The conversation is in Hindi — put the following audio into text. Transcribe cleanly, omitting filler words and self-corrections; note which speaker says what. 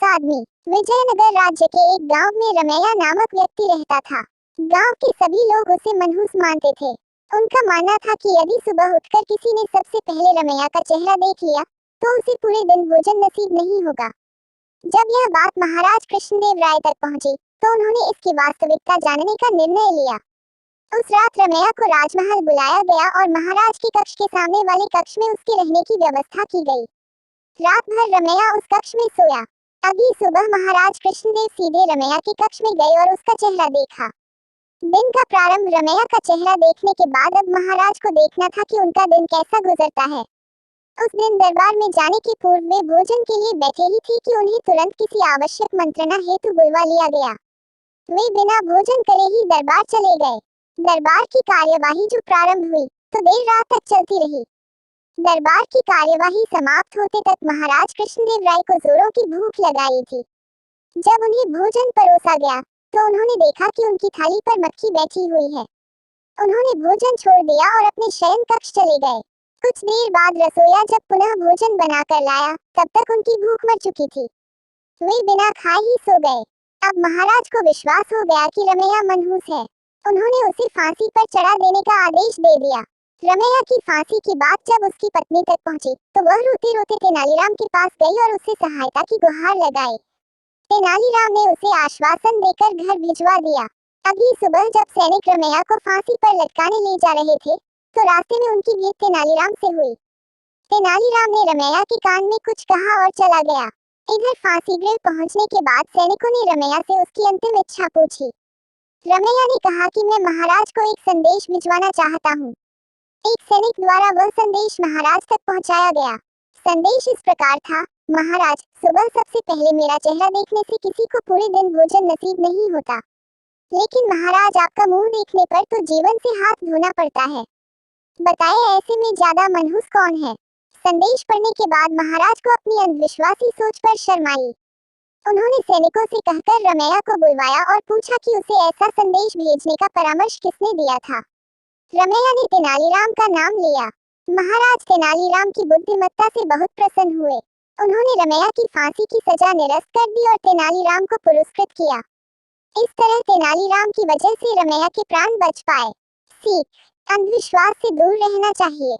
Speaker 1: आदमी। विजयनगर राज्य के एक गांव में रमैया नामक व्यक्ति रहता था। गांव के सभी लोग उसे मनहूस मानते थे। उनका मानना था कि यदि सुबह उठकर किसी ने सबसे पहले रमैया का चेहरा देख लिया तो उसे पूरे दिन भोजन नसीब नहीं होगा। जब यह बात महाराज कृष्णदेव राय तक पहुंची तो उन्होंने इसकी वास्तविकता जानने का निर्णय लिया। उस रात रमैया को राजमहल बुलाया गया और महाराज के कक्ष के सामने वाले कक्ष में उसके रहने की व्यवस्था की गई। रात भर रमैया उस कक्ष में सोया। अगली सुबह महाराज कृष्णदेव सीधे रमैया के कक्ष में गए और उसका चेहरा देखा। दिन का प्रारंभ रमैया का चेहरा देखने के बाद अब महाराज को देखना था कि उनका दिन कैसा गुजरता है। उस दिन दरबार में जाने के पूर्व वे भोजन के लिए बैठे ही थे कि उन्हें तुरंत किसी आवश्यक मंत्रणा हेतु बुलवा लिया गया। वे बिना भोजन करे ही दरबार चले गए। दरबार की कार्यवाही जो प्रारंभ हुई तो देर रात तक चलती रही। दरबार की कार्यवाही समाप्त होते तक महाराज कृष्णदेव राय को जोरों की भूख लगाई थी। जब उन्हें भोजन परोसा गया तो उन्होंने देखा कि उनकी थाली पर मक्खी बैठी हुई है। उन्होंने भोजन छोड़ दिया और अपने शयन कक्ष चले गए। कुछ देर बाद रसोइया जब पुनः भोजन बनाकर लाया तब तक उनकी भूख मर चुकी थी। वे बिना खाए ही सो गए। अब महाराज को विश्वास हो गया कि रमैया मनहूस है। उन्होंने उसे फांसी पर चढ़ा देने का आदेश दे दिया। रमैया की फांसी की बात जब उसकी पत्नी तक पहुंची तो वह रोते रोते तेनालीराम के पास गई और उससे सहायता की गुहार लगाई। तेनालीराम ने उसे आश्वासन देकर घर भिजवा दिया। अगली सुबह जब सैनिक रमैया को फांसी पर लटकाने ले जा रहे थे तो रास्ते में उनकी भेंट तेनालीराम से हुई। तेनालीराम ने रमैया के कान में कुछ कहा और चला गया। इधर फांसी गृह पहुंचने के बाद सैनिकों ने रमैया से उसकी अंतिम इच्छा पूछी। रमैया ने कहा कि मैं महाराज को एक संदेश भिजवाना चाहता हूँ। एक सैनिक द्वारा वह संदेश महाराज तक पहुंचाया गया। संदेश इस प्रकार था, महाराज, सुबह सबसे पहले मेरा चेहरा देखने से किसी को पूरे दिन भोजन नसीब नहीं होता, लेकिन महाराज आपका मुंह देखने पर तो जीवन से हाथ धोना पड़ता है। बताए ऐसे में ज्यादा मनहूस कौन है? संदेश पढ़ने के बाद महाराज को अपनी अंधविश्वासी सोच पर शर्म आई। उन्होंने सैनिकों से कहकर रमैया को बुलवाया और पूछा कि उसे ऐसा संदेश भेजने का परामर्श किसने दिया था। रमैया ने तेनालीराम का नाम लिया। महाराज तेनालीराम की बुद्धिमत्ता से बहुत प्रसन्न हुए। उन्होंने रमैया की फांसी की सजा निरस्त कर दी और तेनालीराम को पुरस्कृत किया। इस तरह तेनालीराम की वजह से रमैया के प्राण बच पाए। सीख: अंधविश्वास से दूर रहना चाहिए।